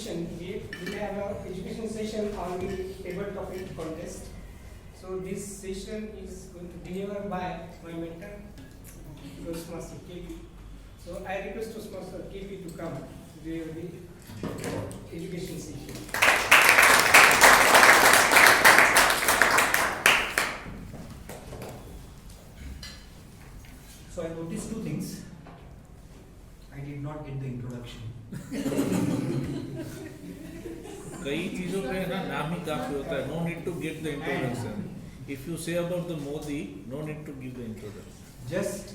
session, we will have an education session on the table topic contest. So this session is going to be delivered by my mentor, Toastmaster KP. So I request Toastmaster KP to come to deliver the education session. So I noticed two things. I did not get the introduction. कई चीजों पे ना नाम ही काफी होता है. No need to give the introduction. If you say about the Modi, no need to give the introduction. Just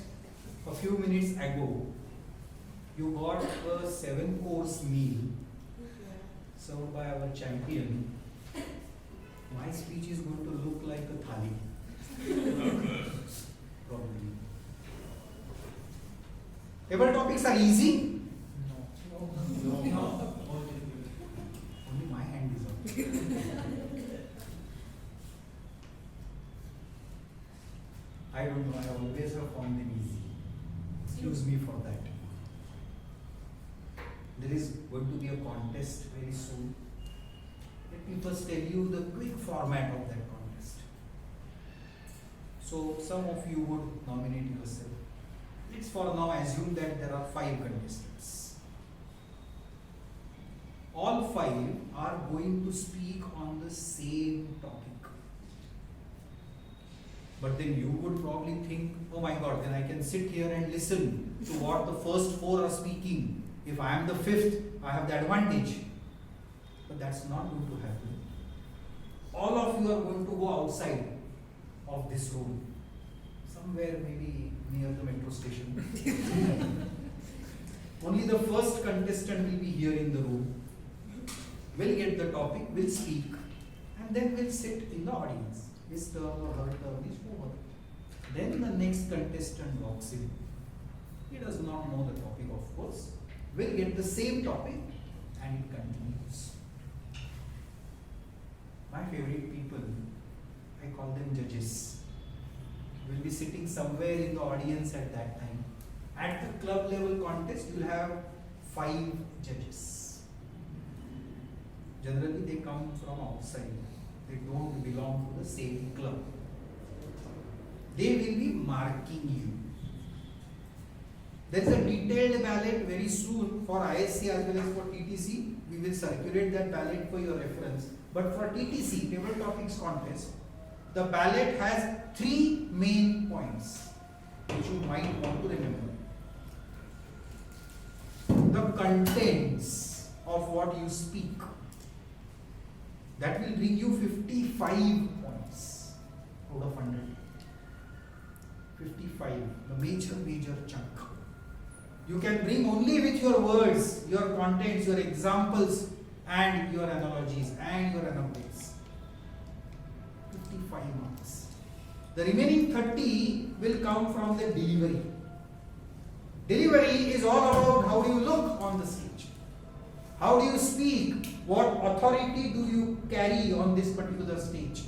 a few minutes ago, you got a 7-course meal served by our champion. My speech is going to look like a thali. Probably. Table topics are easy. No. Only my hand is up. I don't know. I always have found them easy. Excuse me for that. There is going to be a contest very soon. Let me first tell you the quick format of that contest. So some of you would nominate yourself. Let's for now assume that there are 5 contestants. All 5 are going to speak on the same topic. But then you would probably think, oh my God, then I can sit here and listen to what the first 4 are speaking. If I am the 5th, I have the advantage. But that's not going to happen. All of you are going to go outside of this room. Somewhere maybe near the metro station. Only the first contestant will be here in the room. Will get the topic, will speak, and then will sit in the audience. His turn or her turn is over. Then the next contestant walks in. He does not know the topic, of course. Will get the same topic, and it continues. My favorite people, I call them judges, will be sitting somewhere in the audience at that time. At the club level contest, you will have 5 judges. Generally, they come from outside. They don't belong to the same club. They will be marking you. There is a detailed ballot very soon for ISC as well as for TTC. We will circulate that ballot for your reference. But for TTC, Table Topics Contest, the ballot has 3 main points which you might want to remember. The contents of what you speak. That will bring you 55 points out of 100. 55, the major chunk. You can bring only with your words, your contents, your examples, and your analogies, and your analogies. 55 marks. The remaining 30 will come from the delivery. Delivery is all about how do you look on the stage. How do you speak? What authority do you carry on this particular stage?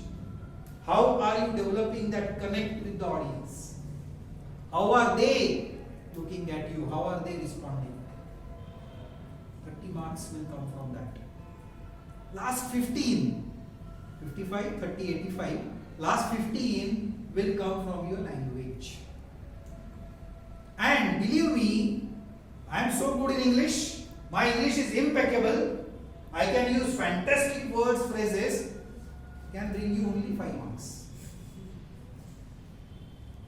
How are you developing that connect with the audience? How are they looking at you? How are they responding? 30 marks will come from that. Last 15, 55, 30, 85, last 15 will come from your language. And believe me, I am so good in English. My English is impeccable. I can use fantastic words, phrases. Can bring you only 5 marks.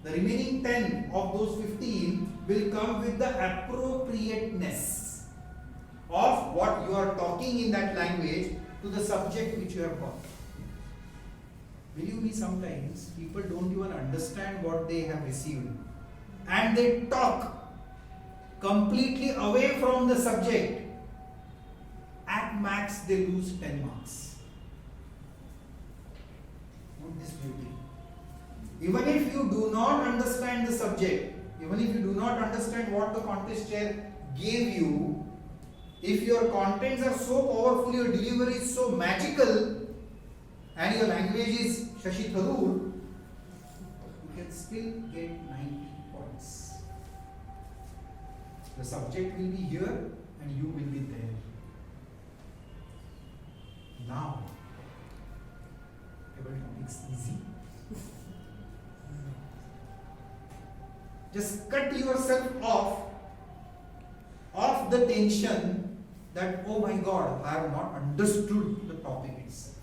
The remaining 10 of those 15 will come with the appropriateness of what you are talking in that language to the subject which you have got. Believe me, sometimes people don't even understand what they have received. And they talk completely away from the subject. At max, they lose 10 marks. Not this beauty. Even if you do not understand the subject, even if you do not understand what the contest chair gave you, if your contents are so powerful, your delivery is so magical, and your language is Shashi Tharoor, you can still get 90 points. The subject will be here and you will be there. Just cut yourself off the tension that, oh my God, I have not understood the topic itself.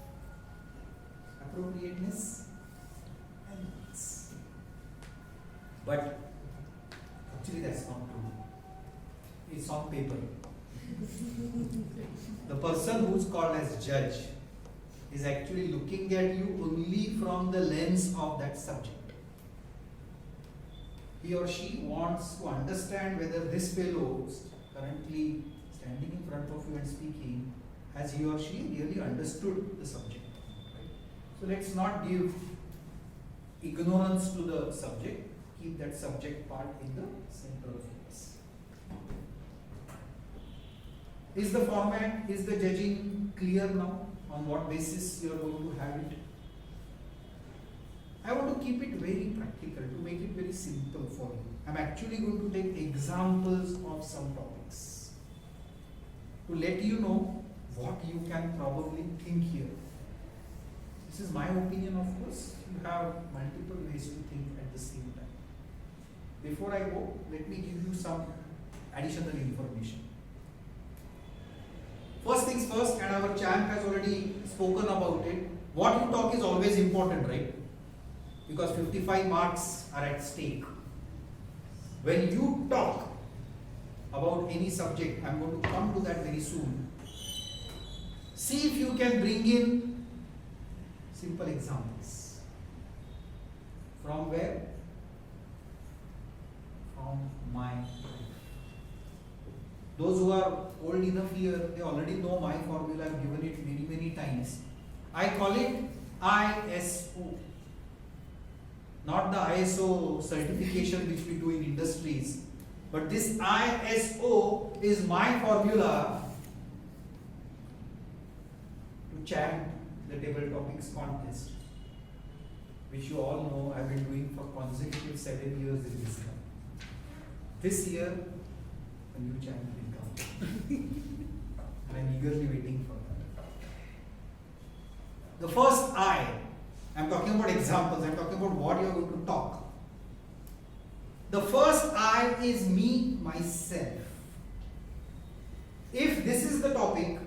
Appropriateness and needs. But actually that's not true. It's on paper. The person who's called as judge is actually looking at you only from the lens of that subject. He or she wants to understand whether this fellow currently standing in front of you and speaking, has he or she really understood the subject? Right? So let's not give ignorance to the subject, keep that subject part in the center of focus. Is the format, is the judging clear now on what basis you are going to have it? I want to keep it very practical, to make it very simple for you. I'm actually going to take examples of some topics to let you know what you can probably think here. This is my opinion, of course. You have multiple ways to think at the same time. Before I go, let me give you some additional information. First things first, and our champ has already spoken about it. What you talk is always important, right? Because 55 marks are at stake. When you talk about any subject, I'm going to come to that very soon. See if you can bring in simple examples. From where? From my life. Those who are old enough here, they already know my formula. I've given it many times. I call it ISO. Not the ISO certification which we do in industries, but this ISO is my formula to champ the table topics contest, which you all know I've been doing for consecutive 7 years in this club. This year, a new champ will come, and I'm eagerly waiting for that. The first I'm talking about examples, I'm talking about what you're going to talk. The first I is me, myself. If this is the topic,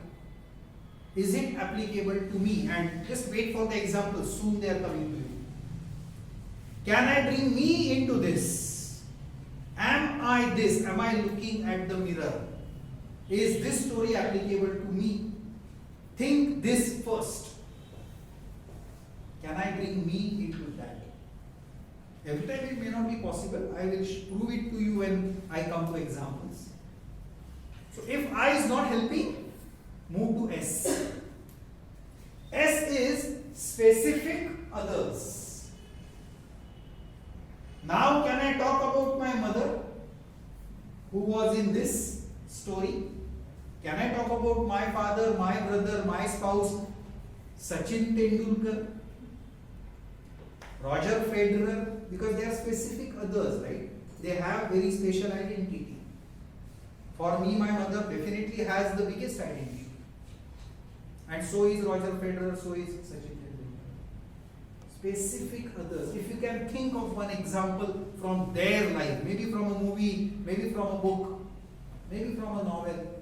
is it applicable to me? And just wait for the examples, soon they are coming to you. Can I bring me into this? Am I this? Am I looking at the mirror? Is this story applicable to me? Think this first. Can I bring me into that? Every time it may not be possible, I will prove it to you when I come to examples. So if I is not helping, move to S. S is specific others. Now can I talk about my mother who was in this story? Can I talk about my father, my brother, my spouse, Sachin Tendulkar, Roger Federer? Because they are specific others, right? They have very special identity. For me, my mother definitely has the biggest identity. And so is Roger Federer, so is Sachin Tendulkar. Specific others. If you can think of one example from their life, maybe from a movie, maybe from a book, maybe from a novel.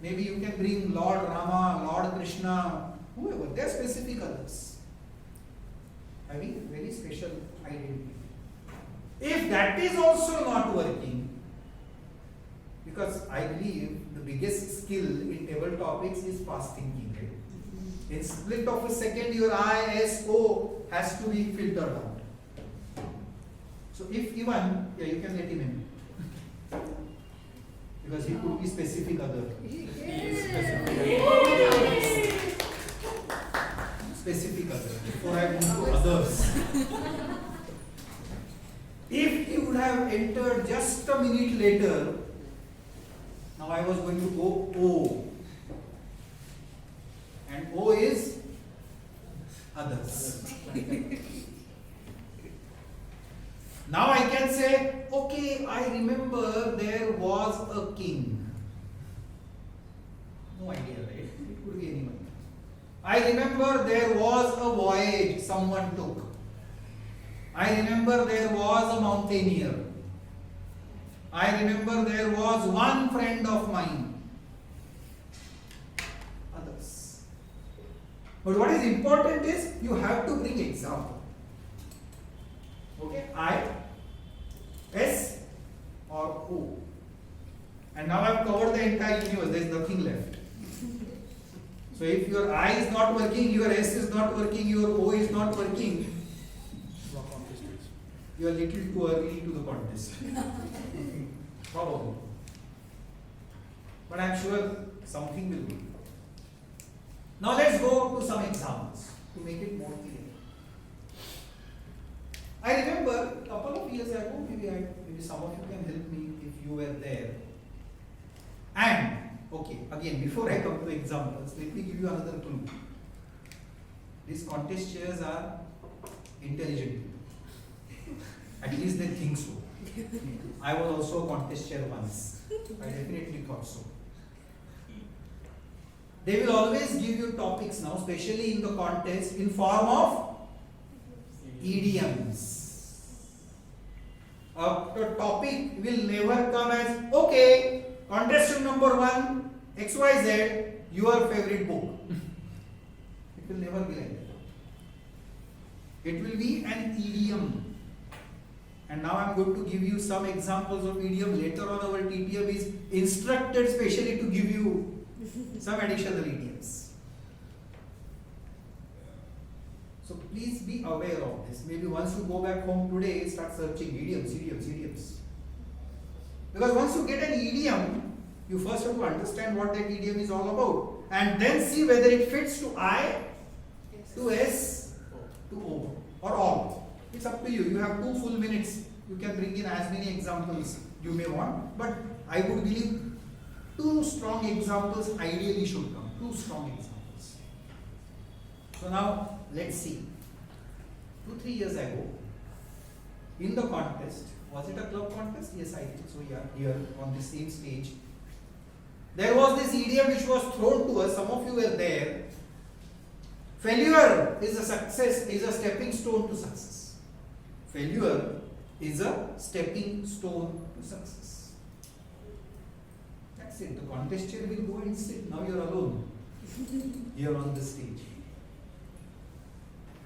Maybe you can bring Lord Rama, Lord Krishna, whoever. They are specific others, having very special identity. If that is also not working, because I believe the biggest skill in table topics is fast thinking, right? In split of a second, your ISO has to be filtered out. So if even, you can let him in. Because he could be specific other. Specific other. Before I move to others. If he would have entered just a minute later, now I was going to go O. And O is others. Now I can say, okay, I remember there was a king. No idea, right? It could be anyone. I remember there was a voyage someone took. I remember there was a mountaineer. I remember there was one friend of mine. Others. But what is important is you have to bring example. Okay? I, S or O. And now I have covered the entire universe. There is nothing left. So if your I is not working, your S is not working, your O is not working, you are little too early to the contest. Probably. But I am sure something will be. Now let's go to some examples to make it more clear. I remember a couple of years ago, maybe some of you can help me if you were there. And okay, again, before I come to examples, let me give you another clue. These contest chairs are intelligent people. At least they think so. I was also a contest chair once. I definitely thought so. They will always give you topics now, especially in the contest, in form of idioms. The topic will never come as, okay, contestant number 1, XYZ, your favorite book. It will never be like that. It will be an idiom. And now I am going to give you some examples of idiom. Later on our TTM is instructed specially to give you some additional idioms. So please be aware of this. Maybe once you go back home today, start searching idioms. Because once you get an idiom, you first have to understand what that idiom is all about. And then see whether it fits to I, to S, to O, or all. It's up to you. You have 2 full minutes. You can bring in as many examples you may want. But I would believe 2 strong examples ideally should come. 2 strong examples. So now let's see. 2-3 years ago, in the contest, was it a club contest? Yes, I think so. Yeah, here on the same stage, there was this idiom which was thrown to us. Some of you were there. Failure is a success, is a stepping stone to success. Failure is a stepping stone to success. That's it. The contest chair will go and sit. Now you're alone here on the stage.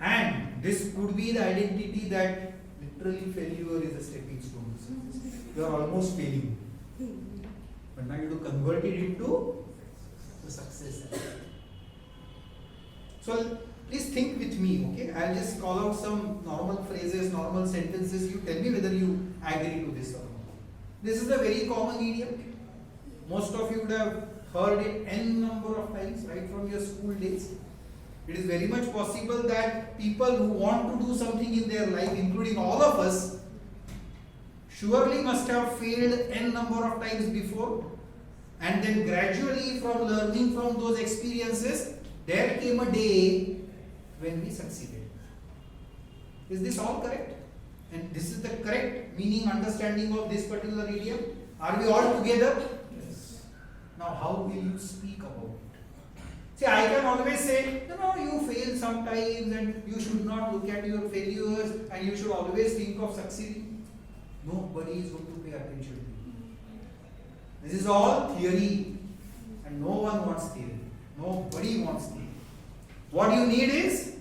And this could be the identity that literally failure is a stepping stone to success. You are almost failing. But now you have to convert it into the success. So please think with me, okay? I'll just call out some normal phrases, normal sentences. You tell me whether you agree to this or not. This is a very common idiom. Most of you would have heard it n number of times right from your school days. It is very much possible that people who want to do something in their life, including all of us, surely must have failed n number of times before, and then gradually from learning from those experiences, there came a day when we succeeded. Is this all correct? And this is the correct meaning, understanding of this particular idiom? Are we all together? Yes. Now how will you speak about it? See, I can always say, you fail sometimes and you should not look at your failures and you should always think of succeeding. Nobody is going to pay attention to you. This is all theory and no one wants theory. Nobody wants theory. What you need is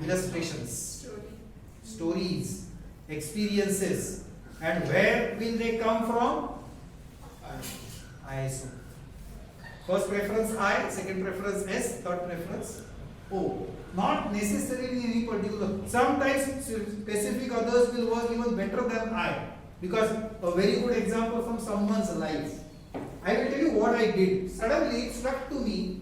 illustrations, stories, experiences. And where will they come from? ISO. First preference I, second preference S, third preference O. Not necessarily in any particular. Sometimes specific others will work even better than I. Because a very good example from someone's life. I will tell you what I did. Suddenly it struck to me,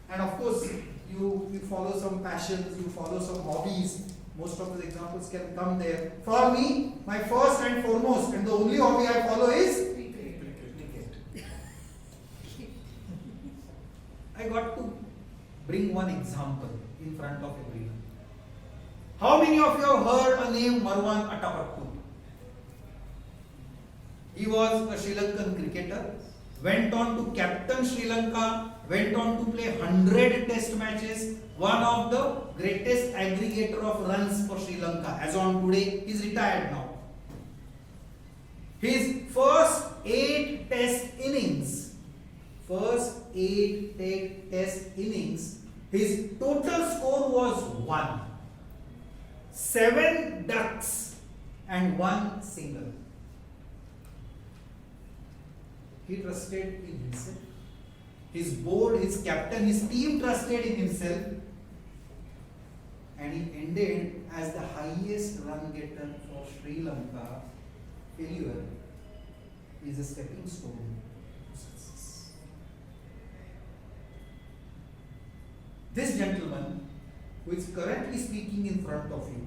and of course you follow some passions, you follow some hobbies. Most of the examples can come there. For me, my first and foremost and the only hobby I follow is cricket. I got to bring one example in front of everyone. How many of you have heard a name Marwan Atapattu? He was a Sri Lankan cricketer went on to captain Sri Lanka, went on to play 100 test matches, one of the greatest aggregator of runs for Sri Lanka. As on today, he is retired now. His first 8 test innings, his total score was 1. 7 ducks and 1 single. He trusted in himself. His board, his captain, his team trusted in himself. And he ended as the highest run getter for Sri Lanka. Failure is a stepping stone to success. This gentleman, who is currently speaking in front of you,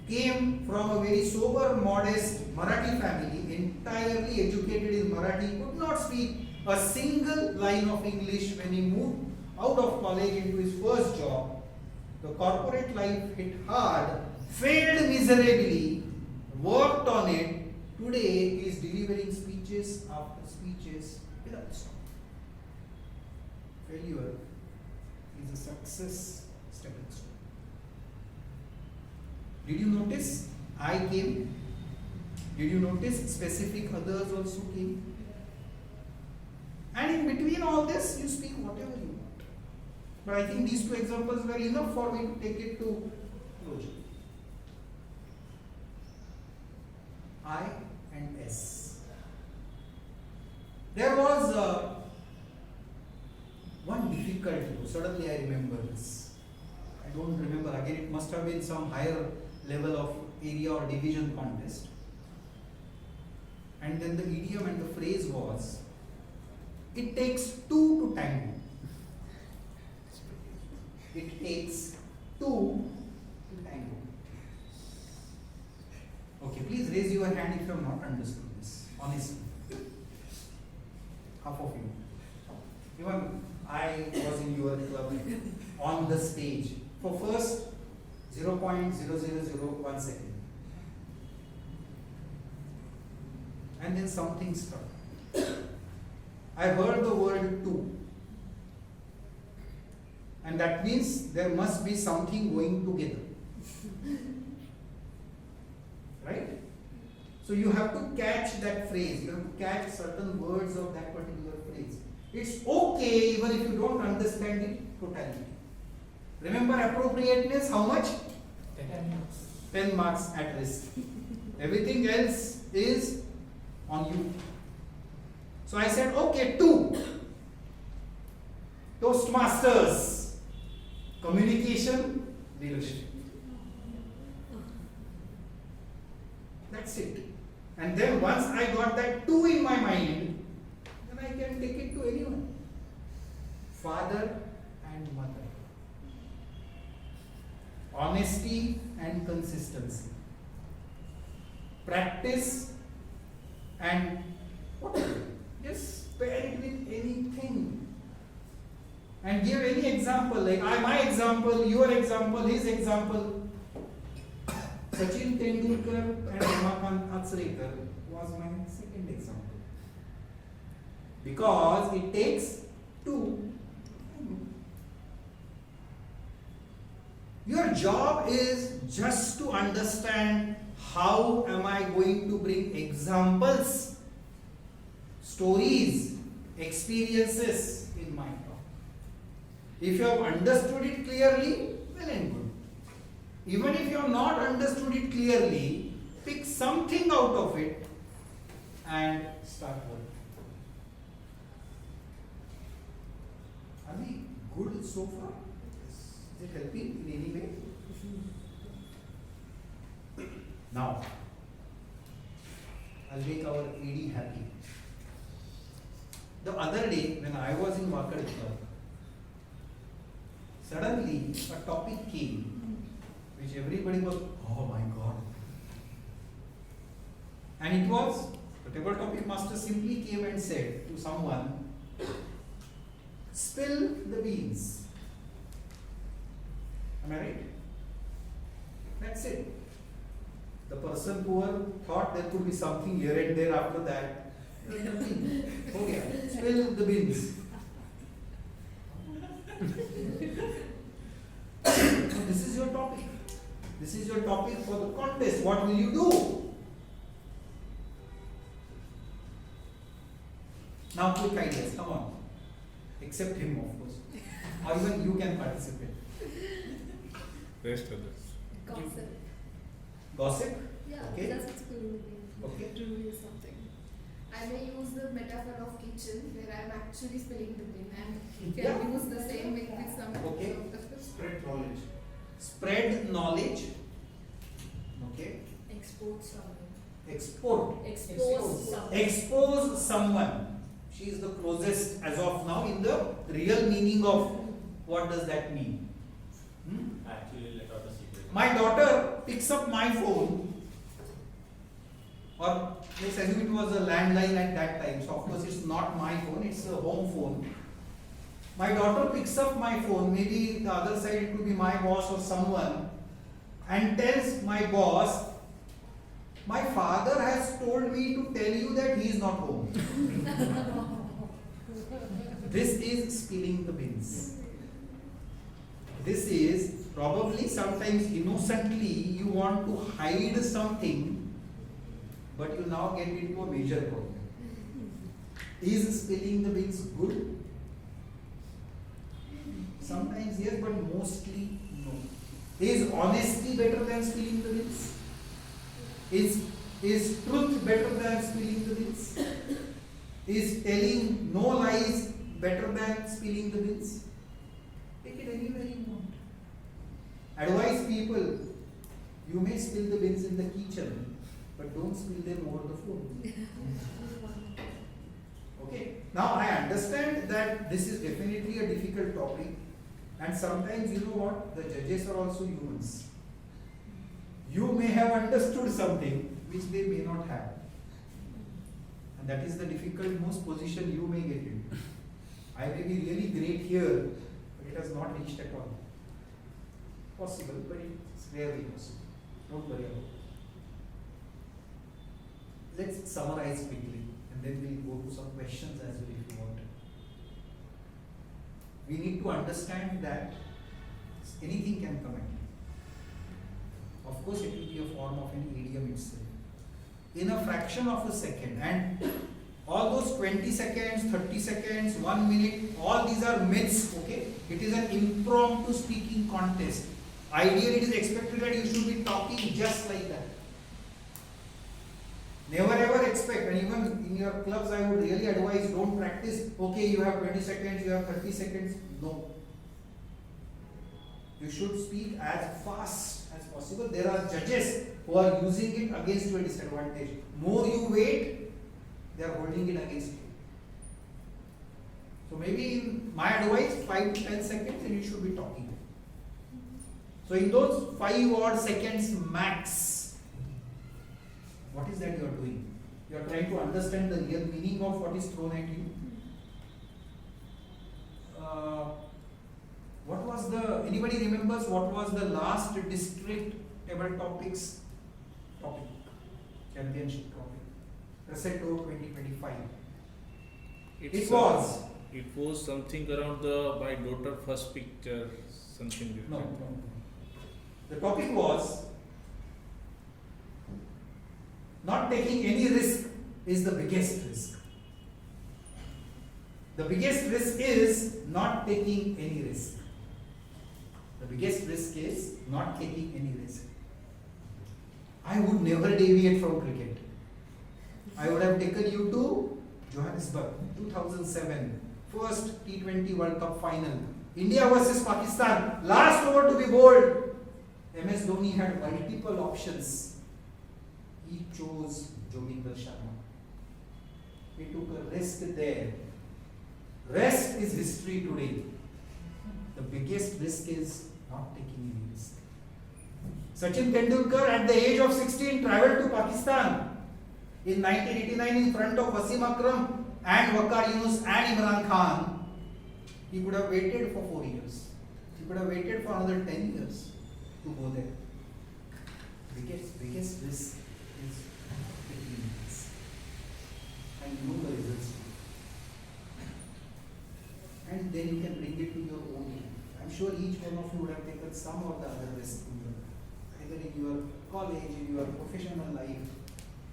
came from a very sober, modest Marathi family, entirely educated in Marathi, could not speak a single line of English when he moved out of college into his first job. The corporate life hit hard, failed miserably, worked on it. Today he is delivering speeches after speeches without stop. Failure is a success stepping stone. Did you notice I came? Did you notice specific others also came? And in between all this, you speak whatever you want. But I think these 2 examples were enough for me to take it to closure. I and S. There was one difficulty. Suddenly I remember this. I don't remember. Again, it must have been some higher level of area or division contest. And then the idiom and the phrase was, it takes 2 to tango. It takes 2 to tango. Okay, please raise your hand if you have not understood this, honestly. Half of you. Even I was in your club on the stage for first 0.0001 second. And then something struck. I heard the word 2. And that means there must be something going together. Right? So you have to catch that phrase. You have to catch certain words of that particular phrase. It's okay even if you don't understand it totally. Remember appropriateness, how much? 10 marks. 10 marks at risk. Everything else is on you. So I said, okay, 2. Toastmasters. Communication, leadership. That's it. And then once I got that 2 in my mind, then I can take it to anyone. Father and mother. Honesty and consistency. Practice and whatever. Just pair it with anything. And give any example, like my example, your example, his example. Sachin Tendulkar and Ramakant Atsrekar was my second example. Because it takes 2. Your job is just to understand how am I going to bring examples, stories, experiences in my talk. If you have understood it clearly, well and good. Even if you have not understood it clearly, pick something out of it and start working. Are we good so far? Is it helping in any way? Now, I'll make our AD happy. The other day, when I was in Wakad Club, suddenly a topic came, which everybody was, oh my God. And it was, the table topic master simply came and said to someone, spill the beans. Am I right? That's it. The person poor thought there could be something here and there after that. Okay, spill the beans. So this is your topic. This is your topic for the contest. What will you do? Now quick ideas, come on. Except him, of course. Or even you can participate. Rest others. Gossip. Gossip? Yeah, Okay. that's what's cool with me. Okay. True is something. I may use the metaphor of kitchen where I'm actually spilling the bin and Yeah. can use the same with some. Okay. Spread knowledge. Spread knowledge. Okay. Export someone. Export. Expose someone. Expose someone. She is the closest as of now in the real meaning of what does that mean. Actually, let out a secret. My daughter picks up my phone, or let's assume it was a landline at that time, so of course it's not my phone, it's a home phone. My daughter picks up my phone, maybe the other side it could be my boss or someone, and tells my boss, my father has told me to tell you that he is not home. This is spilling the beans. This is probably sometimes innocently you want to hide something, but you now get into a major problem. Is spilling the beans good? Sometimes yes, but mostly no. Is honesty better than spilling the beans? Is truth better than spilling the beans? Is telling no lies better than spilling the beans? Take it anywhere you want. Advise people, you may spill the beans in the kitchen, but don't spill them over the food. Okay. Now I understand that this is definitely a difficult topic, and sometimes you know what, the judges are also humans. You may have understood something which they may not have. And that is the difficult most position you may get in. I may be really great here, but it has not reached at all. Possible, but it's rarely possible. Don't worry about it. Let's summarize quickly, and then we'll go to some questions as well if you want. We need to understand that anything can come at you. Of course, it will be a form of an idiom itself. In a fraction of a second, and all those 20 seconds, 30 seconds, 1 minute, all these are myths, okay? It is an impromptu speaking contest. Ideally, it is expected that you should be talking just like that. Never ever expect, and even in your clubs, I would really advise, don't practice, okay, you have 20 seconds, you have 30 seconds. No. You should speak as fast as possible. There are judges who are using it against your disadvantage. More you wait, they are holding it against you. So maybe in my advice, 5 to 10 seconds and you should be talking. So in those 5 odd seconds max, what is that you are doing? You are trying to understand the real meaning of what is thrown at you. What was the, anybody remembers what was the last district table topics topic? Championship topic. Resetto 2025. It was something around the my daughter first picture, something like no, that. no. The topic was not taking any risk is the biggest risk. The biggest risk is not taking any risk. The biggest risk is not taking any risk. I would never deviate from cricket. I would have taken you to Johannesburg, 2007, first T20 World Cup final. India versus Pakistan, last over to be bowled. MS Dhoni had multiple options. He chose Joginder Sharma. He took a risk there. Rest is history today. The biggest risk is not taking any risk. Sachin Tendulkar at the age of 16 travelled to Pakistan in 1989 in front of Wasim Akram and Waqar Yunus and Imran Khan. He could have waited for 4 years. He could have waited for another 10 years to go there. Biggest risk is taking risk. and you know the results. And then you can bring it to your own life. I'm sure each one of you would have taken some or the other risk in your life, either in your college, in your professional life.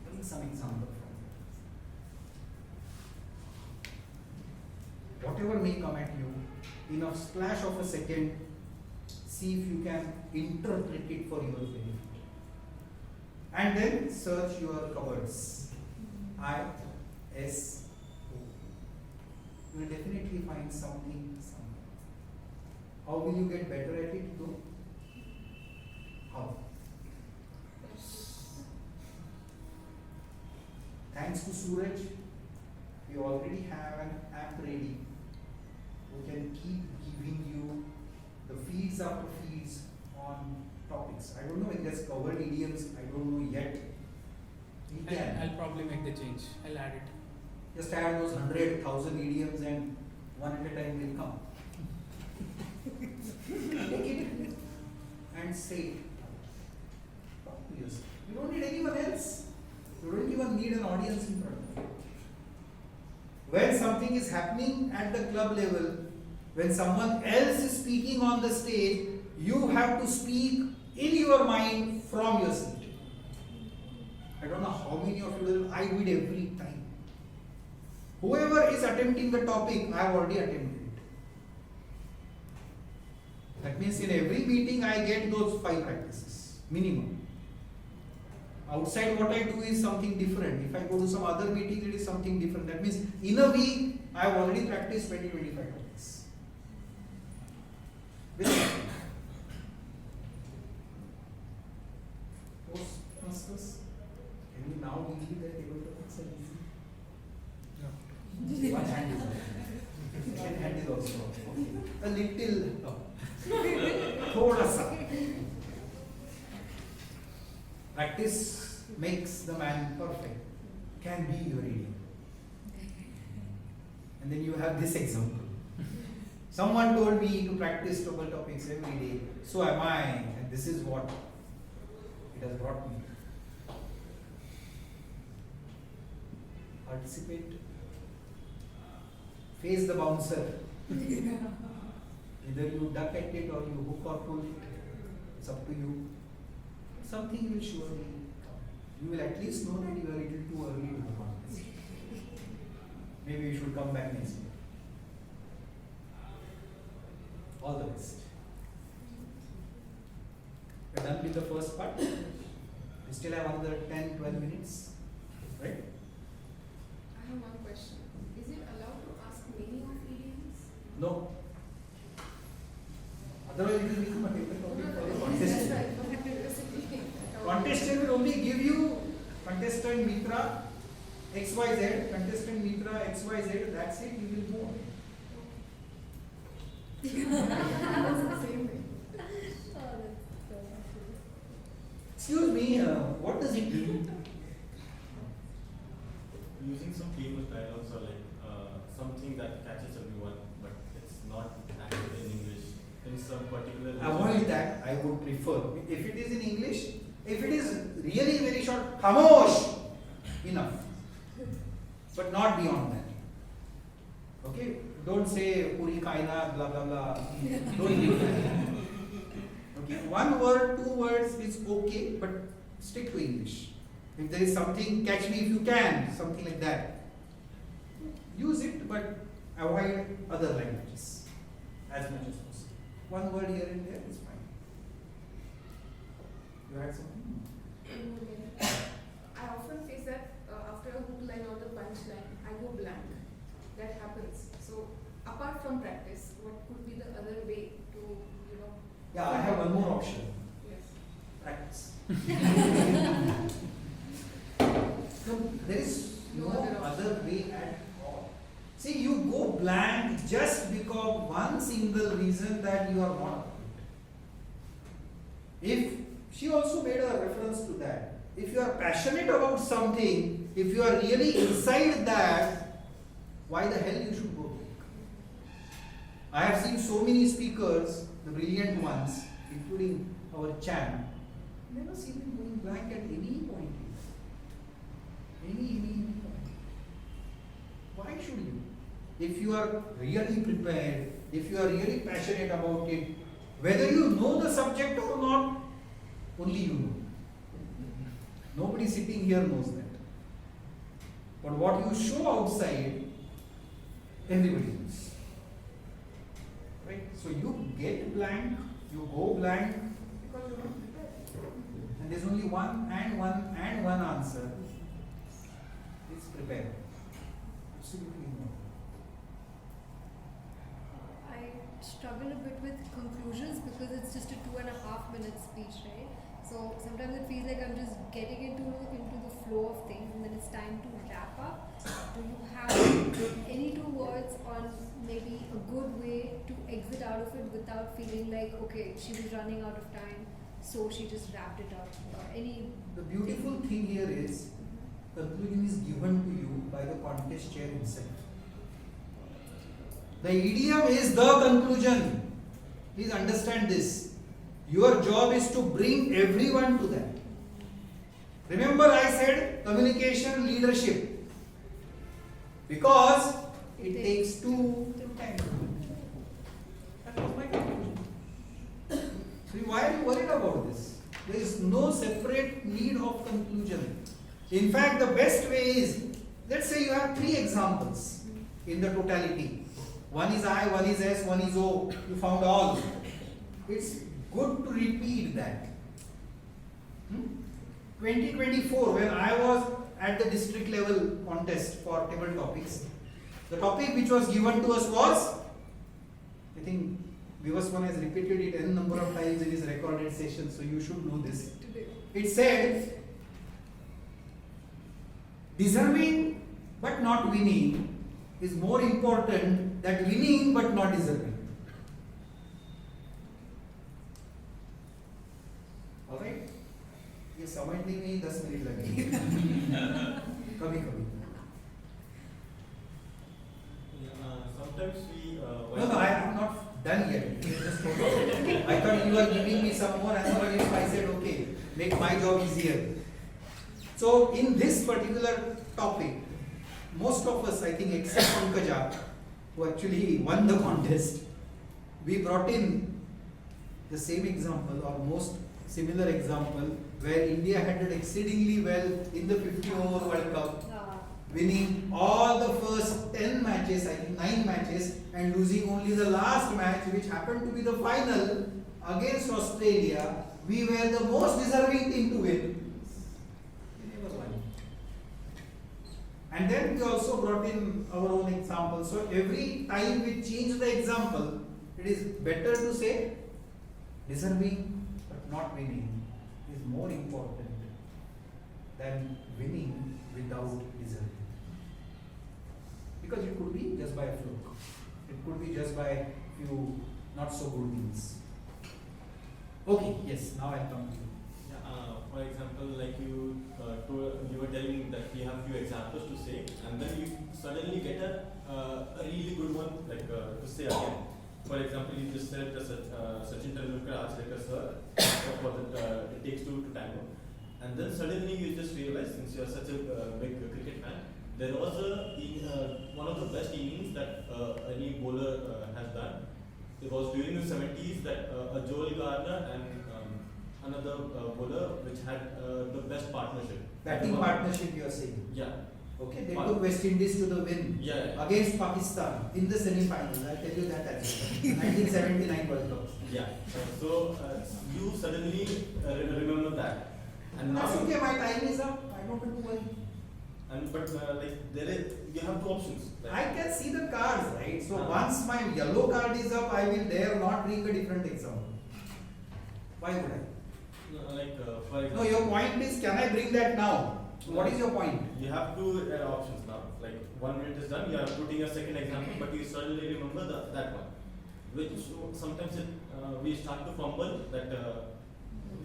Bring some example from there. Whatever may come at you, in a splash of a second, see if you can interpret it for your benefit. And then search your cupboards. ISO. You will definitely find something somewhere. How will you get better at it though? How? Thanks to Suraj, we already have an app ready who can keep giving you the feeds after feeds on topics. I don't know if there's covered idioms, I don't know yet. We can. I'll probably make the change. I'll add it. Just add those 100,000 idioms and one at a time will come. Take it and say it. Talk to yourself. You don't need anyone else. You don't even need an audience in front of you. When something is happening at the club level, when someone else is speaking on the stage, you have to speak in your mind from your seat. I don't know how many of you will, I do it every time. Whoever is attempting the topic, I have already attempted it. That means in every meeting I get those 5 practices, minimum. Outside what I do is something different. If I go to some other meeting, it is something different. That means in a week, I have already practiced 20-25 topics. Postmasters, can you now believe that table topics are easy? One hand is up. Second hand is also up. Okay. A little up. Thoda sa. Practice makes the man perfect. Can be your idiom. And then you have this example. Someone told me to practice double topics every day. So am I. And this is what it has brought me. Participate. Face the bouncer. Either you duck at it or you hook or pull it. It's up to you. Something will surely come. You will at least know that you are a little too early to the contest. Maybe you should come back next year. All the best. We're done with the first part. We still have another 10-12 minutes. Right? I have one question. Is it allowed to ask many of idioms? No. Otherwise it will become a paper topic for the contestant. Contestant will only give you contestant Mitra XYZ, contestant Mitra XYZ, that's it, you will move on. That's the same thing. Excuse me, what does it mean? Using some famous dialogues or like something that catches everyone, but it's not actually in English. In some particular. Avoid that, I would prefer. If it is in English, if it is really very short, khamosh, enough. But not beyond that. Okay? Don't say puri kainat, blah blah blah. Don't do that. Okay? 1 word, 2 words is okay, but stick to English. If there is something, catch me if you can, something like that. Use it, but avoid other languages as much as possible. 1 word here and there is fine. You had something? I often face that after a hook line or the punch line, I go blank. That happens. So, apart from practice, what could be the other way to, Yeah, I have one more option. Yes. Practice. No, there is no other way at all. See, you go blank just because one single reason that you are not. If she also made a reference to that. If you are passionate about something, if you are really inside that, why the hell you should go blank? I have seen so many speakers, the brilliant ones, including our champ, never seen him going blank at any point. Any point. Why should you? If you are really prepared, if you are really passionate about it, whether you know the subject or not, only you know. Nobody sitting here knows that. But what you show outside, everybody knows. Right? So you get blank, you go blank because you're not prepared. And there's only one answer. It's prepare. Absolutely no. I struggle a bit with conclusions because it's just a 2.5 minute speech, right? So sometimes it feels like I'm just getting into the flow of things and then it's time to wrap up. Do you have any 2 words on maybe a good way to exit out of it without feeling like, okay, she was running out of time, so she just wrapped it up? The beautiful thing here is, conclusion is given to you by the contest chair himself. The idiom is the conclusion. Please understand this. Your job is to bring everyone to that. Remember I said communication leadership. Because it takes 2 to tango. That was my conclusion. So why are you worried about this? There is no separate need of conclusion. In fact, the best way is, let's say you have 3 examples in the totality. One is I, one is S, one is O. You found all. It's good to repeat that. 2024, when I was at the district level contest for table topics, the topic which was given to us was, I think Vivaswan has repeated it n number of times in his recorded session, so you should know this. It said, deserving but not winning is more important than winning but not deserving. Alright? ये समझने में ही 10 minute लगेंगे कभी कभी. Sometimes we. No, I am not done yet. I thought you were giving me some more answer, if I said okay, make my job easier. So in this particular topic, most of us, I think except Pankaja, who actually won the contest, we brought in the same example or most similar example where India had done exceedingly well in the 50 over World Cup, winning all the first 10 matches, I think 9 matches, and losing only the last match, which happened to be the final against Australia. We were the most deserving team to win. We never won. And then we also brought in our own example. So every time we change the example, it is better to say deserving but not winning is more important than winning without deserving. Because it could be just by a fluke. It could be just by few not so good things. Okay, yes, now I'll come to you. For example, like you were telling that we have few examples to say, and then you suddenly get a really good one like to say again. For example, you just said Sachin Tendulkar sir for the it takes 2 to tango, and then suddenly you just realize, since you are such a big cricket fan, there was one of the best innings that any bowler has done. It was during the 70s that Joel Gardner and another bowler which had the best partnership. Batting partnership you are saying. Yeah. Okay, they took West Indies to the win against Pakistan in the semi-finals. I'll tell you that as well. 1979 World Cup. Yeah. So you suddenly remember that. And That's now okay, my time is up. I don't have to worry. But like there is, you have 2 options. Like, I can see the cards, right? So Uh-huh. once my yellow card is up, I will dare not bring a different example. Why would I? for example, No, your point is, can I bring that now? What is your point? you have 2 options now. Like 1 minute is done, you are putting a second example, but you suddenly remember that one. Which sometimes we start to fumble that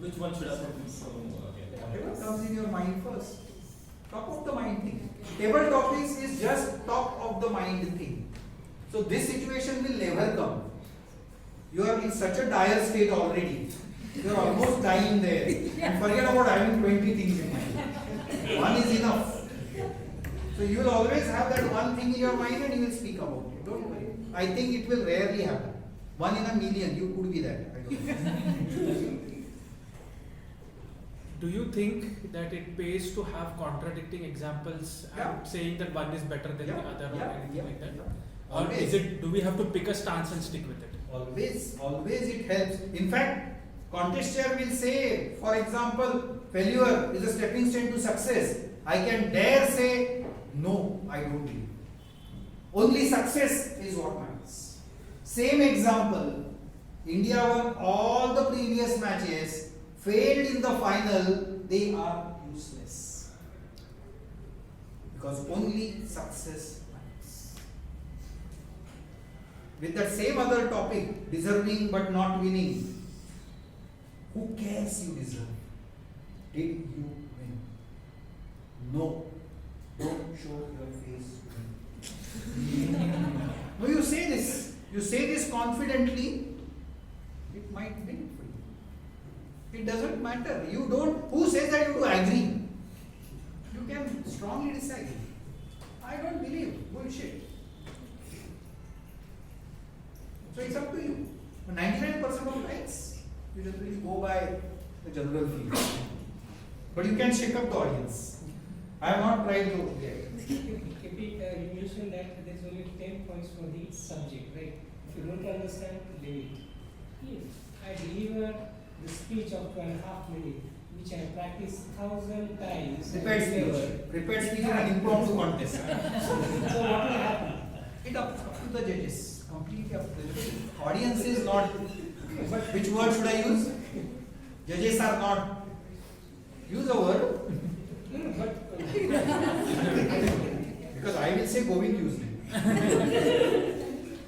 which one should I put? Whatever comes in your mind first. Top of the mind thing. Table topics is just top of the mind thing. So this situation will never come. You are in such a dire state already. You are almost dying there. And forget about having 20 things in mind. One is enough. So you will always have that one thing in your mind and you will speak about it. Don't worry. I think it will rarely happen. 1 in a million, you could be that. I don't know. Do you think that it pays to have contradicting examples Yeah. and saying that one is better than the other or anything like that? Or Always. is it, do we have to pick a stance and stick with it? Always it helps. In fact, contest chair will say, for example, failure is a stepping stone to success. I can dare say, no, I don't believe. Only success is what matters. Same example, India won all the previous matches, failed in the final, they are useless. Because only success matters. With that same other topic, deserving but not winning, who cares you deserve? Did you win? No. Don't show your face to me. No, you say this. You say this confidently, it might win for you. It doesn't matter. You don't, who says that you do agree? You can strongly disagree. I don't believe. Bullshit. So it's up to you. 99% of times, you generally go by the general feel. But you can shake up the audience. I have not tried to yet. You mentioned that there is only 10 points for each subject, right? If you don't understand, leave it. If I deliver the speech of 2.5 minutes, which I practice 1,000 times. Prepared speech. Prepared speech is an impromptu contest. So what will happen? It up to the judges. Completely up to the judges. Audience is not. But which word should I use? Judges are not. Use a word. No, but Because I will say Govind used it.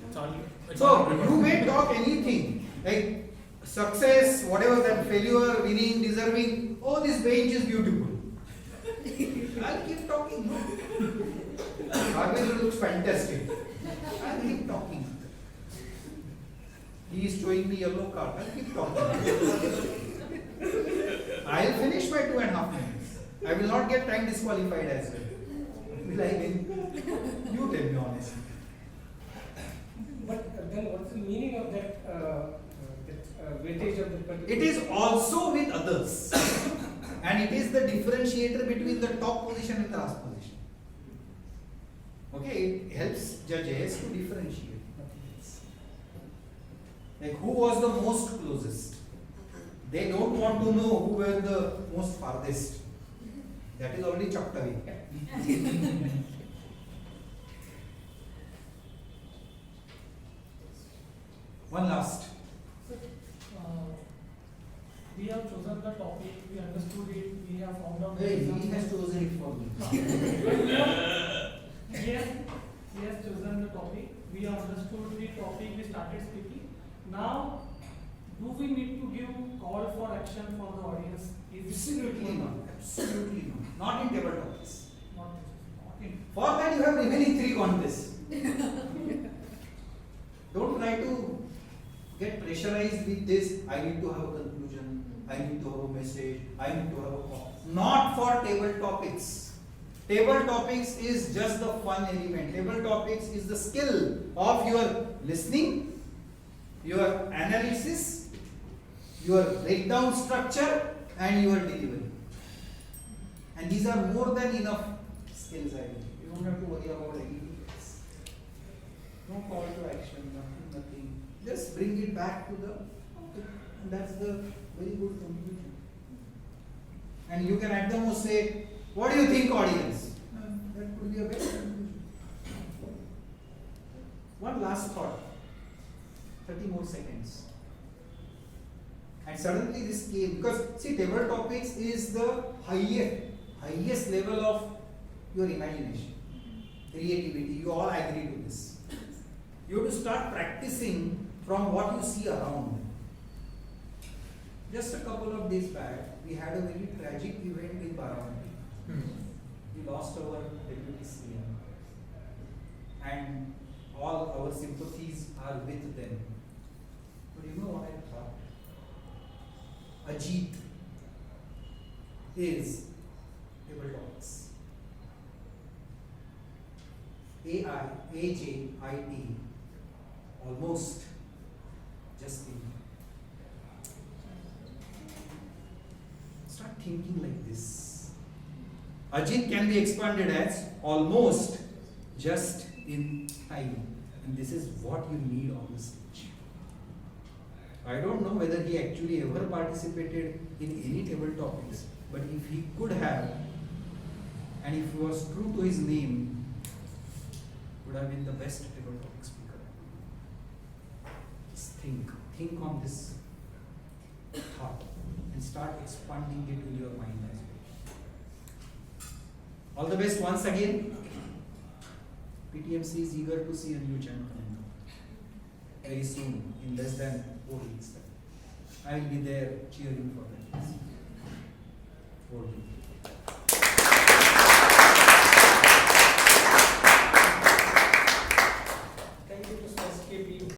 It's all, it's So all you may talk anything like success, whatever that failure, winning, deserving. Oh, this bench is beautiful. I'll keep talking. Harvey looks fantastic. I'll keep talking. He is showing me yellow card. I'll keep talking. I'll finish my 2.5 minutes. I will not get time disqualified as well. Will I win? You tell me honestly. But then what's the meaning of that weightage of the particular? It is also with others. And it is the differentiator between the top position and the last position. Okay, it helps judges to differentiate. Nothing else. Like who was the most closest? They don't want to know who were the most farthest. That is already chucked away. One last. We have chosen the topic, we understood it, we have found out. Hey, he has chosen it for me. Yes, he has chosen the topic, we understood the topic, we started speaking. Now, do we need to give call for action for the audience? Absolutely not. Absolutely not. Not in table topics. Not in. For that you have remaining 3 contests. Don't try to get pressurized with this. I need to have a conclusion. I need to have a message. I need to have a call. Not for table topics. Table topics is just the fun element. Table topics is the skill of your listening, your analysis, your breakdown structure, and your delivery. And these are more than enough skills, I believe. You don't have to worry about anything else. No call to action, nothing. Just bring it back to the topic. And that's the very good conclusion. And you can at the most say, what do you think, audience? That could be a better conclusion. One last thought. 30 more seconds. And suddenly this came, because see, table topics is the highest level of your imagination, creativity. You all agree to this. You have to start practicing from what you see around. Just a couple of days back, we had a very tragic event in Baramati. We lost our deputy CM, and all our sympathies are with them. But you know what I thought? Ajit is table topics. AJIT, almost, just think. Start thinking like this. Ajit can be expanded as almost, just in time. And this is what you need on the stage. I don't know whether he actually ever participated in any table topics, but if he could have, and if he was true to his name, would have been the best table topic speaker. Just think on this thought and start expanding it in your mind as well. All the best once again. PTMC is eager to see a new channel very soon, in less than 4 weeks. I will be there cheering for that. 4 weeks.